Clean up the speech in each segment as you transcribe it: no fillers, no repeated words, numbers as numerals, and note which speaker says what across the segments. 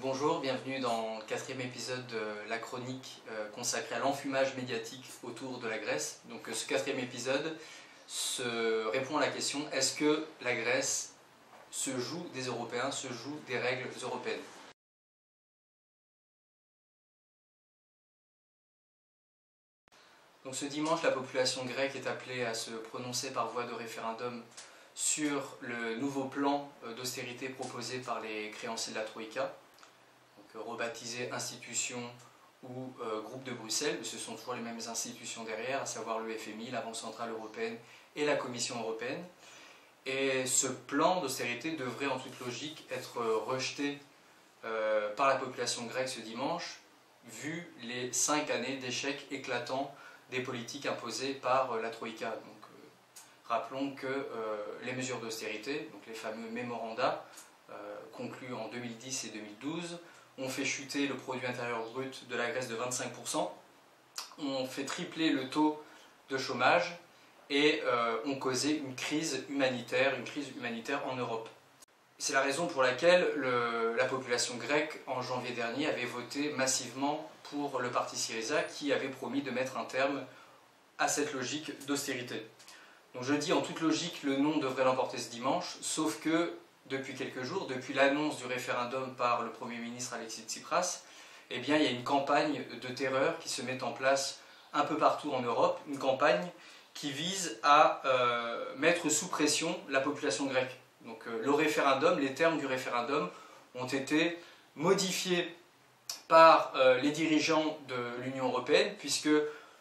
Speaker 1: Bonjour, bienvenue dans le 4e épisode de la chronique consacrée à l'enfumage médiatique autour de la Grèce. Donc ce 4e épisode répond à la question: est-ce que la Grèce se joue des Européens, se joue des règles européennes? Donc ce dimanche, la population grecque est appelée à se prononcer par voie de référendum sur le nouveau plan d'austérité proposé par les créanciers de la Troïka, donc rebaptisé institution ou groupe de Bruxelles, mais ce sont toujours les mêmes institutions derrière, à savoir le FMI, la Banque Centrale Européenne et la Commission Européenne. Et ce plan d'austérité devrait en toute logique être rejeté par la population grecque ce dimanche, vu les 5 années d'échecs éclatants des politiques imposées par la Troïka. Donc, rappelons que les mesures d'austérité, donc les fameux mémorandats conclus en 2010 et 2012, ont fait chuter le produit intérieur brut de la Grèce de 25%, ont fait tripler le taux de chômage et ont causé une crise humanitaire en Europe. C'est la raison pour laquelle la population grecque, en janvier dernier, avait voté massivement pour le parti Syriza, qui avait promis de mettre un terme à cette logique d'austérité. Donc je dis en toute logique, le non devrait l'emporter ce dimanche, sauf que depuis quelques jours, depuis l'annonce du référendum par le Premier ministre Alexis Tsipras, eh bien, il y a une campagne de terreur qui se met en place un peu partout en Europe, une campagne qui vise à mettre sous pression la population grecque. Donc le référendum, les termes du référendum ont été modifiés par les dirigeants de l'Union européenne, puisque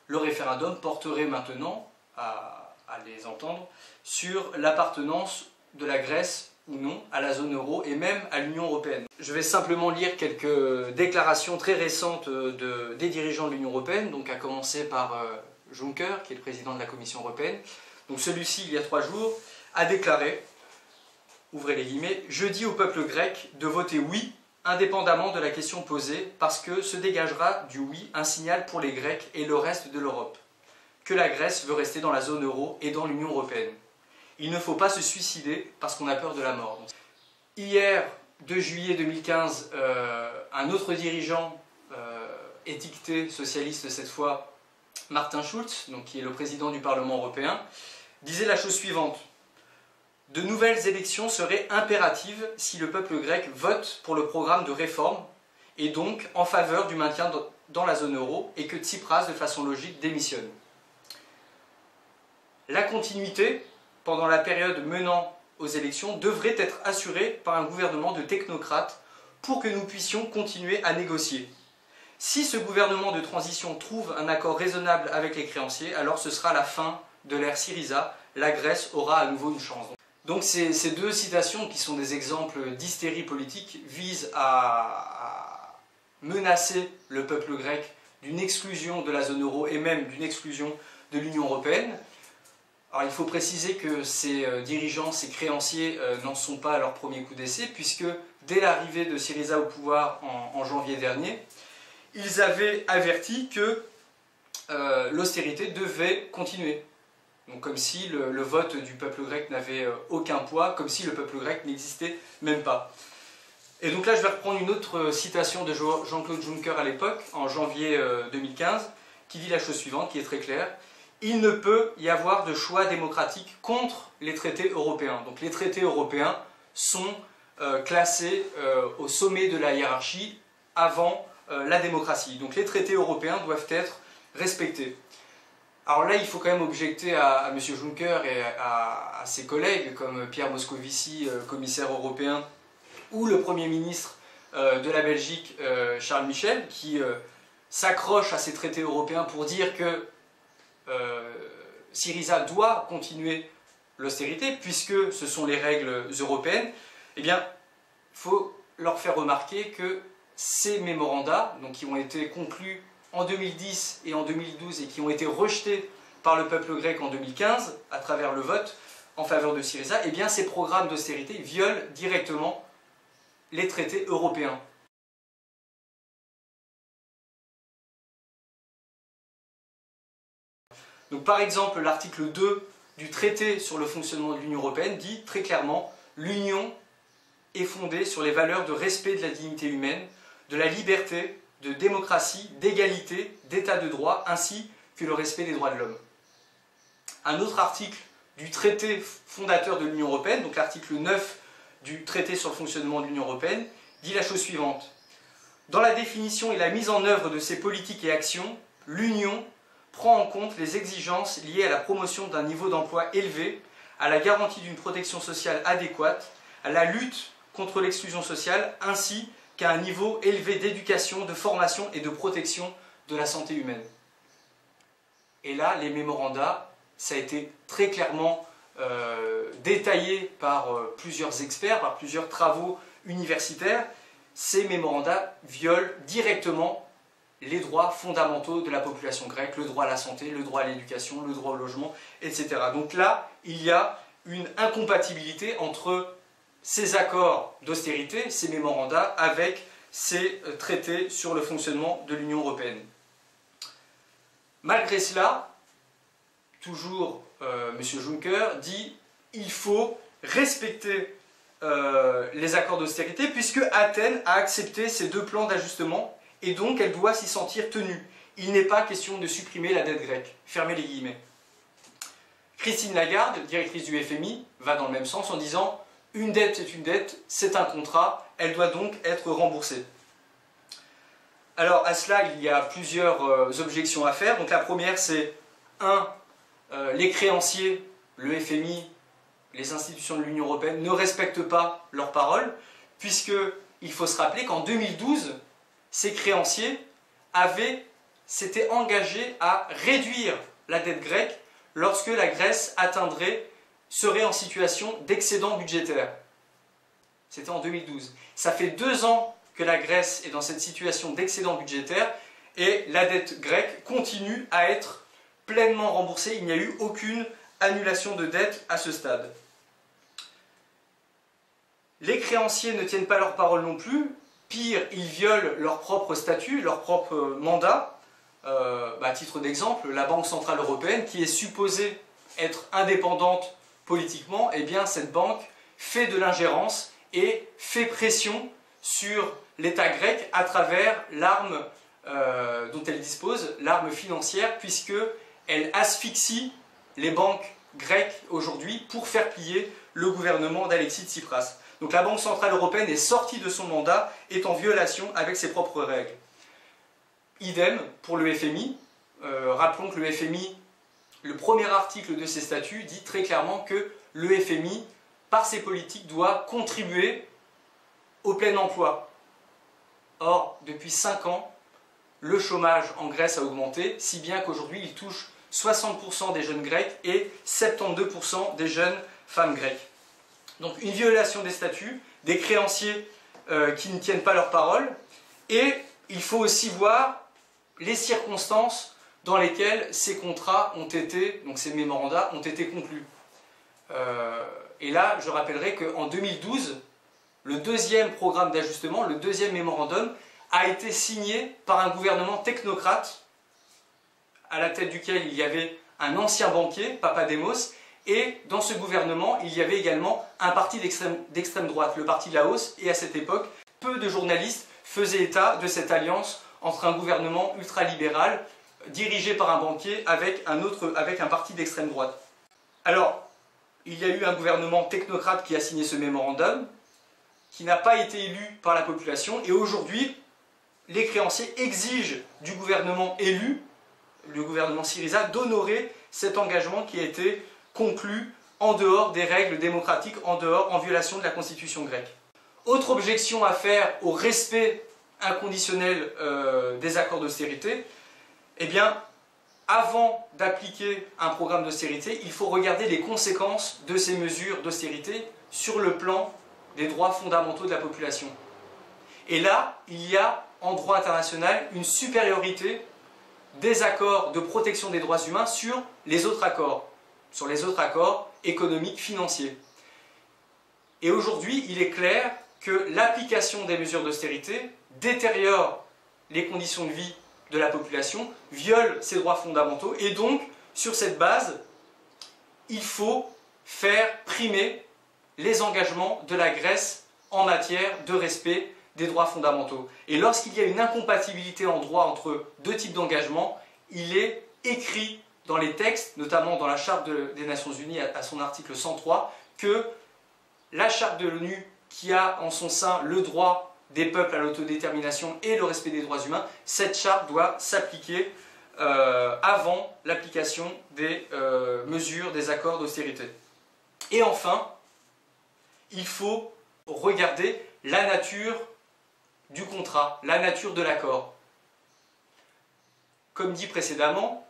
Speaker 1: le référendum porterait maintenant, à les entendre, sur l'appartenance de la Grèce ou non à la zone euro et même à l'Union européenne. Je vais simplement lire quelques déclarations très récentes des dirigeants de l'Union européenne, donc à commencer par Juncker, qui est le président de la Commission européenne. Donc celui-ci, il y a 3 jours, a déclaré, ouvrez les guillemets, « Je dis au peuple grec de voter oui, indépendamment de la question posée, parce que se dégagera du oui un signal pour les Grecs et le reste de l'Europe, que la Grèce veut rester dans la zone euro et dans l'Union européenne. Il ne faut pas se suicider parce qu'on a peur de la mort. » Hier, 2 juillet 2015, un autre dirigeant étiqueté socialiste cette fois, Martin Schulz, donc qui est le président du Parlement européen, disait la chose suivante: « De nouvelles élections seraient impératives si le peuple grec vote pour le programme de réforme et donc en faveur du maintien dans la zone euro et que Tsipras, de façon logique, démissionne. La continuité, pendant la période menant aux élections, devrait être assurée par un gouvernement de technocrates pour que nous puissions continuer à négocier. Si ce gouvernement de transition trouve un accord raisonnable avec les créanciers, alors ce sera la fin de l'ère Syriza, la Grèce aura à nouveau une chance. » Donc ces 2 citations, qui sont des exemples d'hystérie politique, visent à menacer le peuple grec d'une exclusion de la zone euro et même d'une exclusion de l'Union européenne. Alors il faut préciser que ces dirigeants, ces créanciers n'en sont pas à leur premier coup d'essai, puisque dès l'arrivée de Syriza au pouvoir en janvier dernier, ils avaient averti que l'austérité devait continuer. Donc comme si le vote du peuple grec n'avait aucun poids, comme si le peuple grec n'existait même pas. Et donc là je vais reprendre une autre citation de Jean-Claude Juncker à l'époque, en janvier 2015, qui dit la chose suivante, qui est très claire: « Il ne peut y avoir de choix démocratique contre les traités européens. » Donc les traités européens sont classés au sommet de la hiérarchie avant la démocratie. Donc les traités européens doivent être respectés. Alors là, il faut quand même objecter à M. Juncker et à ses collègues, comme Pierre Moscovici, commissaire européen, ou le Premier ministre de la Belgique, Charles Michel, qui s'accroche à ces traités européens pour dire que Syriza doit continuer l'austérité, puisque ce sont les règles européennes. Eh bien, il faut leur faire remarquer que ces mémorandats, donc qui ont été conclus en 2010 et en 2012 et qui ont été rejetés par le peuple grec en 2015 à travers le vote en faveur de Syriza, eh bien ces programmes d'austérité violent directement les traités européens. Donc par exemple, l'article 2 du traité sur le fonctionnement de l'Union européenne dit très clairement: l'Union est fondée sur les valeurs de respect de la dignité humaine, de la liberté, de démocratie, d'égalité, d'état de droit, ainsi que le respect des droits de l'homme. Un autre article du traité fondateur de l'Union européenne, donc l'article 9 du traité sur le fonctionnement de l'Union européenne, dit la chose suivante. Dans la définition et la mise en œuvre de ses politiques et actions, l'Union prend en compte les exigences liées à la promotion d'un niveau d'emploi élevé, à la garantie d'une protection sociale adéquate, à la lutte contre l'exclusion sociale, ainsi qu'à un niveau élevé d'éducation, de formation et de protection de la santé humaine. Et là, les mémorandats, ça a été très clairement détaillé par plusieurs experts, par plusieurs travaux universitaires. Ces mémorandats violent directement les droits fondamentaux de la population grecque, le droit à la santé, le droit à l'éducation, le droit au logement, etc. Donc là, il y a une incompatibilité entre ces accords d'austérité, ces mémorandats, avec ces traités sur le fonctionnement de l'Union européenne. Malgré cela, toujours M. Juncker dit qu'il faut respecter les accords d'austérité puisque Athènes a accepté ces deux plans d'ajustement et donc elle doit s'y sentir tenue. Il n'est pas question de supprimer la dette grecque. Fermez les guillemets. Christine Lagarde, directrice du FMI, va dans le même sens en disant « Une dette c'est une dette, c'est un contrat, elle doit donc être remboursée ». Alors à cela, il y a plusieurs objections à faire. Donc la première c'est 1. Les créanciers, le FMI, les institutions de l'Union européenne ne respectent pas leurs paroles, puisqu'il faut se rappeler qu'en 2012, ces créanciers s'étaient engagés à réduire la dette grecque lorsque la Grèce serait en situation d'excédent budgétaire. C'était en 2012. Ça fait 2 ans que la Grèce est dans cette situation d'excédent budgétaire et la dette grecque continue à être pleinement remboursée. Il n'y a eu aucune annulation de dette à ce stade. Les créanciers ne tiennent pas leur parole non plus. Pire, ils violent leur propre statut, leur propre mandat. À titre d'exemple, la Banque Centrale Européenne, qui est supposée être indépendante politiquement, eh bien cette banque fait de l'ingérence et fait pression sur l'État grec à travers l'arme dont elle dispose, l'arme financière, puisqu'elle asphyxie les banques grecques aujourd'hui pour faire plier le gouvernement d'Alexis Tsipras. Donc la Banque Centrale Européenne est sortie de son mandat, est en violation avec ses propres règles. Idem pour le FMI. Rappelons que le FMI, le premier article de ses statuts dit très clairement que le FMI, par ses politiques, doit contribuer au plein emploi. Or, depuis 5 ans, le chômage en Grèce a augmenté, si bien qu'aujourd'hui il touche 60% des jeunes grecs et 72% des jeunes femmes grecques. Donc une violation des statuts, des créanciers qui ne tiennent pas leur parole, et il faut aussi voir les circonstances dans lesquelles ces contrats ont été, donc ces mémorandats, ont été conclus. Et là, je rappellerai qu'en 2012, le deuxième programme d'ajustement, le deuxième mémorandum, a été signé par un gouvernement technocrate, à la tête duquel il y avait un ancien banquier, Papademos, et dans ce gouvernement, il y avait également un parti d'extrême droite, le parti de la hausse, et à cette époque, peu de journalistes faisaient état de cette alliance entre un gouvernement ultralibéral dirigé par un banquier avec un parti d'extrême droite. Alors, il y a eu un gouvernement technocrate qui a signé ce mémorandum, qui n'a pas été élu par la population, et aujourd'hui, les créanciers exigent du gouvernement élu, le gouvernement Syriza, d'honorer cet engagement qui a été conclu en dehors des règles démocratiques, en violation de la constitution grecque. Autre objection à faire au respect inconditionnel des accords d'austérité, eh bien, avant d'appliquer un programme d'austérité, il faut regarder les conséquences de ces mesures d'austérité sur le plan des droits fondamentaux de la population. Et là, il y a en droit international une supériorité des accords de protection des droits humains sur les autres accords économiques, financiers. Et aujourd'hui, il est clair que l'application des mesures d'austérité détériore les conditions de vie de la population, viole ses droits fondamentaux, et donc, sur cette base, il faut faire primer les engagements de la Grèce en matière de respect des droits fondamentaux. Et lorsqu'il y a une incompatibilité en droit entre deux types d'engagement, il est écrit dans les textes, notamment dans la Charte des Nations Unies à son article 103, que la Charte de l'ONU, qui a en son sein le droit des peuples à l'autodétermination et le respect des droits humains, cette charte doit s'appliquer avant l'application des mesures des accords d'austérité. Et enfin, il faut regarder la nature du contrat, la nature de l'accord. Comme dit précédemment,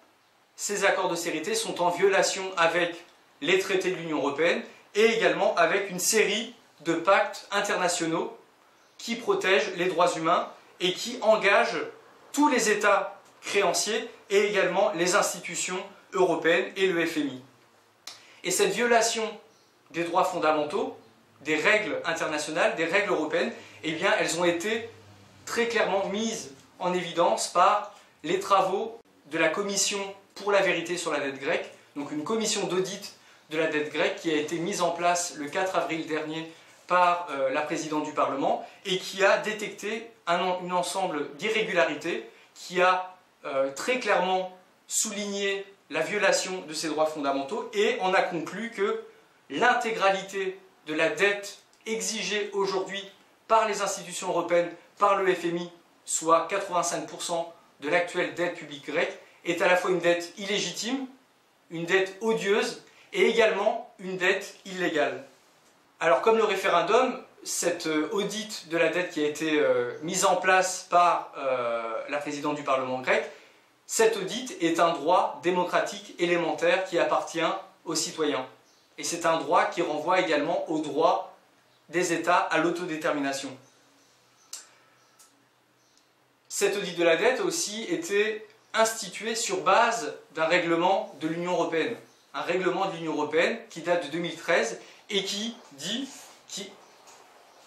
Speaker 1: ces accords d'austérité sont en violation avec les traités de l'Union européenne et également avec une série de pactes internationaux qui protègent les droits humains et qui engagent tous les États créanciers et également les institutions européennes et le FMI. Et cette violation des droits fondamentaux, des règles internationales, des règles européennes, eh bien, elles ont été très clairement mises en évidence par les travaux de la Commission pour la vérité sur la dette grecque, donc une commission d'audit de la dette grecque qui a été mise en place le 4 avril dernier par la présidente du Parlement et qui a détecté un ensemble d'irrégularités, qui a très clairement souligné la violation de ces droits fondamentaux et en a conclu que l'intégralité de la dette exigée aujourd'hui par les institutions européennes, par le FMI, soit 85% de l'actuelle dette publique grecque, est à la fois une dette illégitime, une dette odieuse et également une dette illégale. Alors comme le référendum, cet audit de la dette qui a été mise en place par la présidente du Parlement grec, cet audit est un droit démocratique élémentaire qui appartient aux citoyens. Et c'est un droit qui renvoie également au droit des États à l'autodétermination. Cet audit de la dette a aussi été institué sur base d'un règlement de l'Union européenne. Un règlement de l'Union européenne qui date de 2013 et qui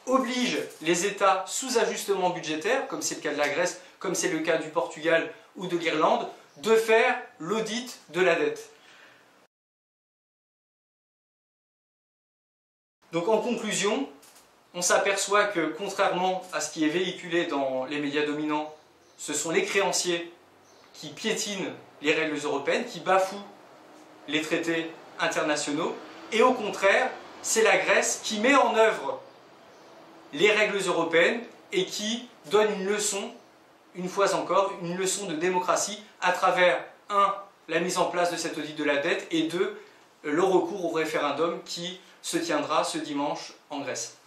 Speaker 1: oblige les États sous ajustement budgétaire, comme c'est le cas de la Grèce, comme c'est le cas du Portugal ou de l'Irlande, de faire l'audit de la dette. Donc en conclusion, on s'aperçoit que contrairement à ce qui est véhiculé dans les médias dominants, ce sont les créanciers qui piétinent les règles européennes, qui bafouent les traités internationaux, et au contraire, c'est la Grèce qui met en œuvre les règles européennes et qui donne une leçon, une fois encore, une leçon de démocratie à travers, 1. La mise en place de cet audit de la dette et 2. Le recours au référendum qui se tiendra ce dimanche en Grèce.